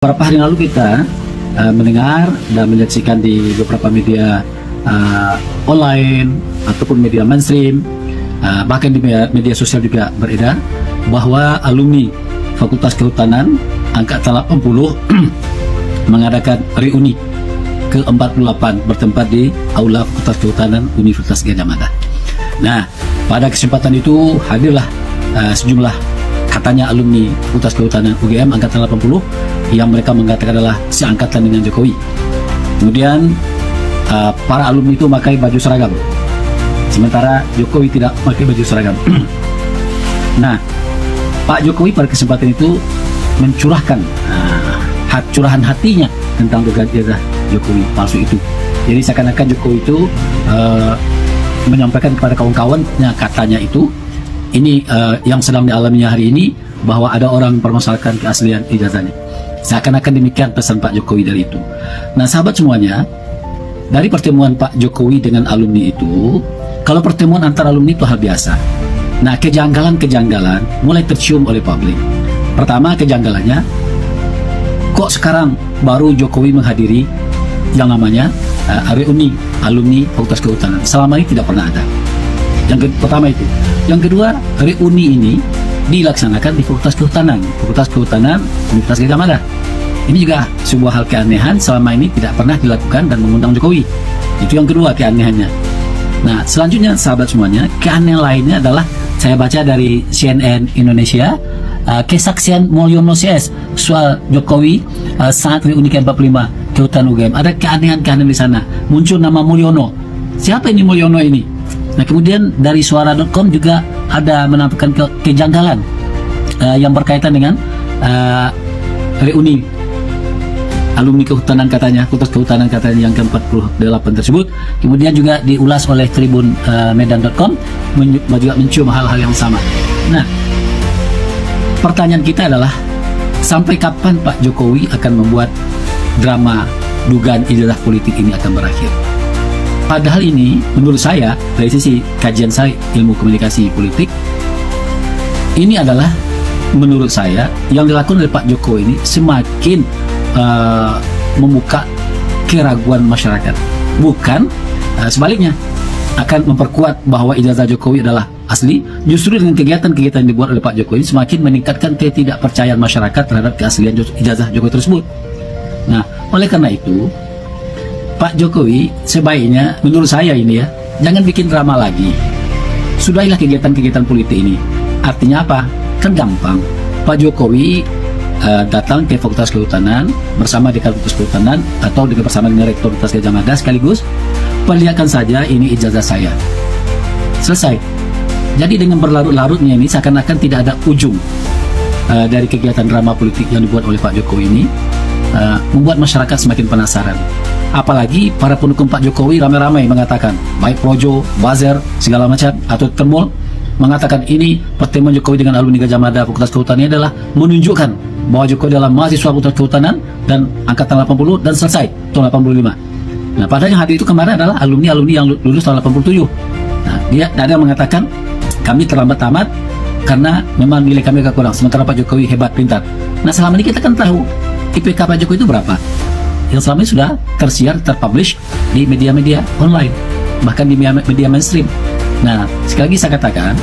Beberapa hari lalu kita mendengar dan menyaksikan di beberapa media online ataupun media mainstream, bahkan di media sosial juga beredar bahwa alumni Fakultas Kehutanan Angkatan 80 mengadakan reuni ke-48 bertempat di Aula Fakultas Kehutanan Universitas Gadjah Mada. Nah, pada kesempatan itu hadirlah sejumlah katanya alumni Fakultas Kehutanan UGM Angkatan 80 yang mereka mengatakan adalah seangkatan dengan Jokowi. Kemudian para alumni itu memakai baju seragam, sementara Jokowi tidak memakai baju seragam. Nah, Pak Jokowi pada kesempatan itu mencurahkan curahan hatinya tentang gagasan Jokowi palsu itu. Jadi seakan-akan Jokowi itu menyampaikan kepada kawan-kawannya, katanya itu ini yang sedang dialaminya hari ini, bahwa ada orang mempermasalahkan keaslian ijazahnya. Seakan-akan demikian pesan Pak Jokowi dari itu. Nah, sahabat semuanya, dari pertemuan Pak Jokowi dengan alumni itu, kalau pertemuan antar alumni itu hal biasa. Nah, kejanggalan-kejanggalan mulai tercium oleh publik. Pertama, kejanggalannya, kok sekarang baru Jokowi menghadiri yang namanya reuni alumni Fakultas Kehutanan. Selama ini tidak pernah ada. Yang pertama itu. Yang kedua, reuni ini dilaksanakan di Fakultas Kehutanan Universitas Gadjah Mada. Ini juga sebuah hal keanehan, selama ini tidak pernah dilakukan dan mengundang Jokowi. Itu yang kedua keanehannya. Nah, selanjutnya sahabat semuanya, keanehan lainnya adalah saya baca dari CNN Indonesia, kesaksian Mulyono CS soal Jokowi saat reuni ke-45 Kehutanan UGM. Ada keanehan-keanehan di sana. Muncul nama Mulyono. Siapa ini Mulyono ini? Nah, kemudian dari suara.com juga ada menampilkan kejanggalan yang berkaitan dengan reuni alumni kehutanan katanya, Fakultas Kehutanan katanya yang ke-48 tersebut. Kemudian juga diulas oleh Tribun Medan.com, juga mencium hal-hal yang sama. Nah, pertanyaan kita adalah, sampai kapan Pak Jokowi akan membuat drama dugaan ijazah politik ini akan berakhir? Padahal ini, menurut saya, dari sisi kajian saya ilmu komunikasi politik, ini adalah, menurut saya, yang dilakukan oleh Pak Jokowi ini semakin membuka keraguan masyarakat. Bukan sebaliknya, akan memperkuat bahwa ijazah Jokowi adalah asli. Justru dengan kegiatan-kegiatan yang dibuat oleh Pak Jokowi ini semakin meningkatkan ketidakpercayaan masyarakat terhadap keaslian ijazah Jokowi tersebut. Nah, oleh karena itu, Pak Jokowi sebaiknya, menurut saya ini ya, jangan bikin drama lagi. Sudahilah kegiatan-kegiatan politik ini. Artinya apa? Kan gampang. Pak Jokowi datang ke Fakultas Kehutanan bersama Dekan Fakultas Kehutanan atau bersama dengan Rektor Universitas Gadjah Mada, sekaligus perlihatkan saja ini ijazah saya. Selesai. Jadi dengan berlarut-larutnya ini seakan-akan tidak ada ujung dari kegiatan drama politik yang dibuat oleh Pak Jokowi ini, membuat masyarakat semakin penasaran. Apalagi para pendukung Pak Jokowi ramai-ramai mengatakan, baik Projo, Buzzer, segala macam, atau Termol, mengatakan ini pertemuan Jokowi dengan alumni Gadjah Mada Fakultas Kehutanan ini adalah menunjukkan bahwa Jokowi adalah mahasiswa Fakultas Kehutanan dan Angkatan 80 dan selesai tahun 85. Nah, padahal yang hadir itu kemarin adalah alumni-alumni yang lulus tahun 87. Nah, dia ada yang mengatakan kami terlambat tamat karena memang nilai kami agak kurang, sementara Pak Jokowi hebat, pintar. Nah, selama ini kita kan tahu IPK Pak Jokowi itu berapa, yang selama ini sudah tersiar, terpublish di media-media online, bahkan di media mainstream. Nah, sekali lagi saya katakan,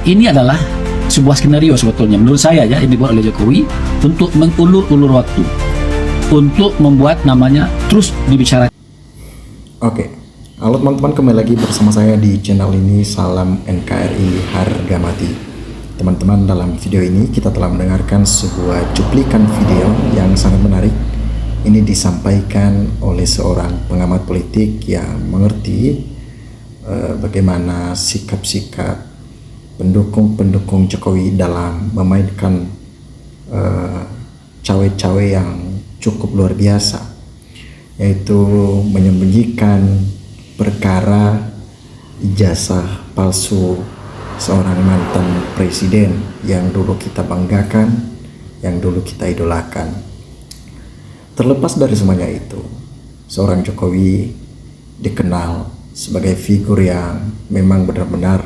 ini adalah sebuah skenario sebetulnya, menurut saya ya, yang dibuat oleh Jokowi untuk mengulur-ulur waktu, untuk membuat namanya terus dibicarakan. Oke, halo teman-teman, kembali lagi bersama saya di channel ini, Salam NKRI Harga Mati. Teman-teman, dalam video ini kita telah mendengarkan sebuah cuplikan video yang sangat menarik. Ini disampaikan oleh seorang pengamat politik yang mengerti bagaimana sikap-sikap pendukung-pendukung Jokowi dalam memainkan cawe-cawe yang cukup luar biasa, yaitu menyembunyikan perkara ijazah palsu seorang mantan presiden yang dulu kita banggakan, yang dulu kita idolakan. Terlepas dari semuanya itu, seorang Jokowi dikenal sebagai figur yang memang benar-benar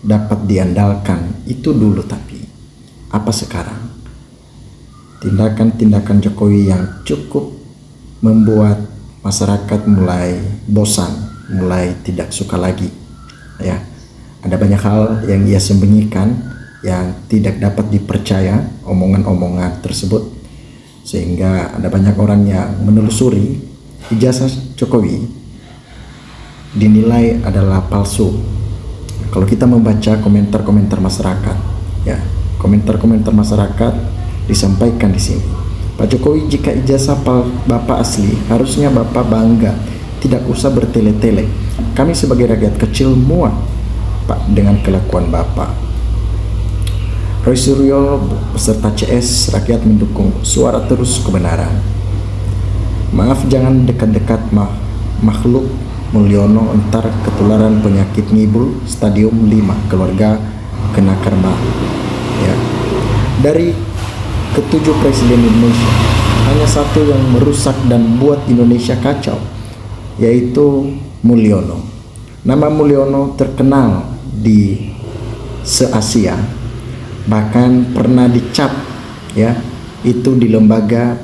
dapat diandalkan itu dulu, tapi apa sekarang? tindakan-tindakan Jokowi yang cukup membuat masyarakat mulai bosan, mulai tidak suka lagi. Ya, ada banyak hal yang ia sembunyikan yang tidak dapat dipercaya omongan-omongan tersebut, sehingga ada banyak orang yang menelusuri ijazah Jokowi dinilai adalah palsu. Kalau kita membaca komentar-komentar masyarakat, ya, komentar-komentar masyarakat disampaikan di sini. Pak Jokowi, jika ijazah Bapak asli, harusnya Bapak bangga, tidak usah bertele-tele. Kami sebagai rakyat kecil muak, Pak, dengan kelakuan Bapak. Roy Suryo beserta CS, rakyat mendukung, suara terus kebenaran. Maaf, jangan dekat-dekat makhluk Mulyono, entar ketularan penyakit ngibul stadium 5, keluarga kena karma. Ya. Dari ketujuh presiden Indonesia, hanya satu yang merusak dan buat Indonesia kacau, yaitu Mulyono. Nama Mulyono terkenal di se-Asia, bahkan pernah dicap, ya, itu di lembaga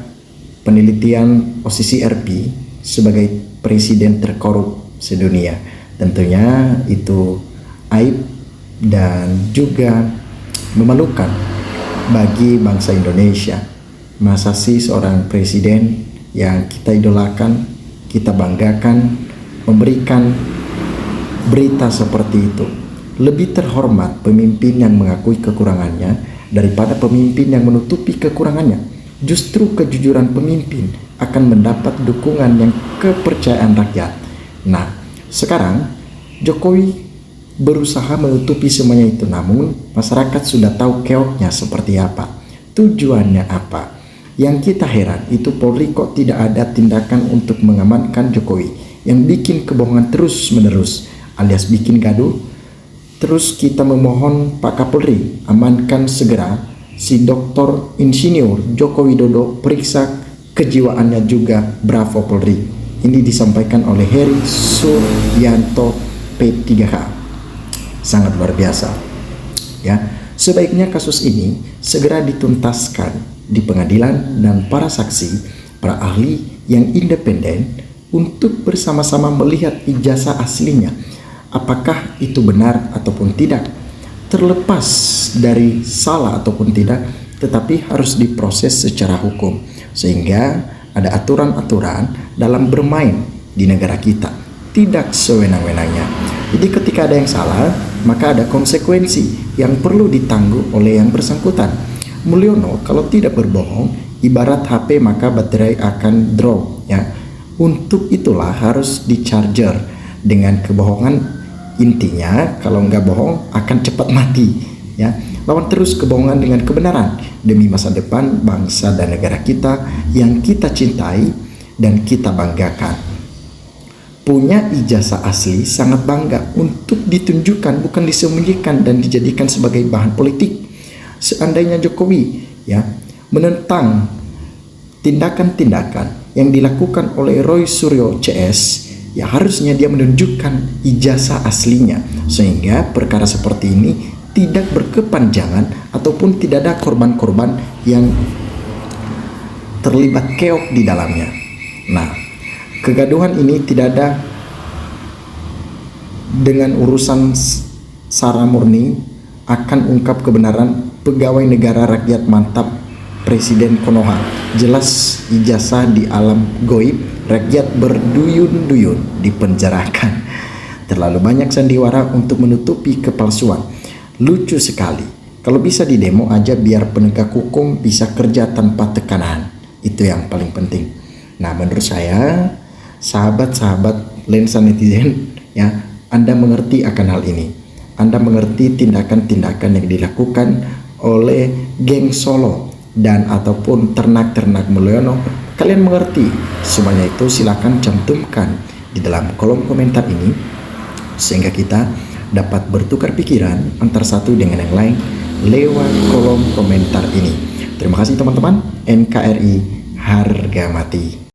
penelitian OCCRP sebagai presiden terkorup sedunia. Tentunya itu aib dan juga memalukan bagi bangsa Indonesia. Masa sih seorang presiden yang kita idolakan, kita banggakan, memberikan berita seperti itu? Lebih terhormat pemimpin yang mengakui kekurangannya daripada pemimpin yang menutupi kekurangannya. Justru kejujuran pemimpin akan mendapat dukungan yang kepercayaan rakyat. Nah, sekarang Jokowi berusaha menutupi semuanya itu, namun masyarakat sudah tahu keoknya seperti apa, tujuannya apa. Yang kita heran itu Polri kok tidak ada tindakan untuk mengamankan Jokowi yang bikin kebohongan terus menerus alias bikin gaduh. Terus kita memohon Pak Kapolri amankan segera si Dr. Insinyur Joko Widodo, periksa kejiwaannya juga, bravo Polri. Ini disampaikan oleh Heri Suryanto P3K. Sangat luar biasa. Ya, sebaiknya kasus ini segera dituntaskan di pengadilan dan para saksi, para ahli yang independen untuk bersama-sama melihat ijazah aslinya, apakah itu benar ataupun tidak. Terlepas dari salah ataupun tidak, tetapi harus diproses secara hukum, sehingga ada aturan-aturan dalam bermain di negara kita, tidak sewenang-wenangnya. Jadi ketika ada yang salah, maka ada konsekuensi yang perlu ditanggung oleh yang bersangkutan. Mulyono kalau tidak berbohong, ibarat HP maka baterai akan drop, ya. Untuk itulah harus di-charger dengan kebohongan. Intinya kalau nggak bohong akan cepat mati, ya. Lawan terus kebohongan dengan kebenaran demi masa depan bangsa dan negara kita yang kita cintai dan kita banggakan. Punya ijazah asli sangat bangga untuk ditunjukkan, bukan disembunyikan dan dijadikan sebagai bahan politik. Seandainya Jokowi, ya, menentang tindakan-tindakan yang dilakukan oleh Roy Suryo CS, ya harusnya dia menunjukkan ijazah aslinya, sehingga perkara seperti ini tidak berkepanjangan ataupun tidak ada korban-korban yang terlibat keok di dalamnya. Nah, kegaduhan ini tidak ada dengan urusan sara murni akan ungkap kebenaran pegawai negara rakyat mantap Presiden Konoha. Jelas ijazah di alam goib, rakyat berduyun-duyun dipenjarakan. Terlalu banyak sandiwara untuk menutupi kepalsuan. Lucu sekali. Kalau bisa didemo aja biar penegak hukum bisa kerja tanpa tekanan. Itu yang paling penting. Nah, menurut saya, sahabat-sahabat lensa netizen, ya, Anda mengerti akan hal ini. Anda mengerti tindakan-tindakan yang dilakukan oleh geng Solo dan ataupun ternak-ternak Mulyono. Kalian mengerti semuanya itu, silakan cantumkan di dalam kolom komentar ini sehingga kita dapat bertukar pikiran antara satu dengan yang lain lewat kolom komentar ini. Terima kasih teman-teman. NKRI harga mati.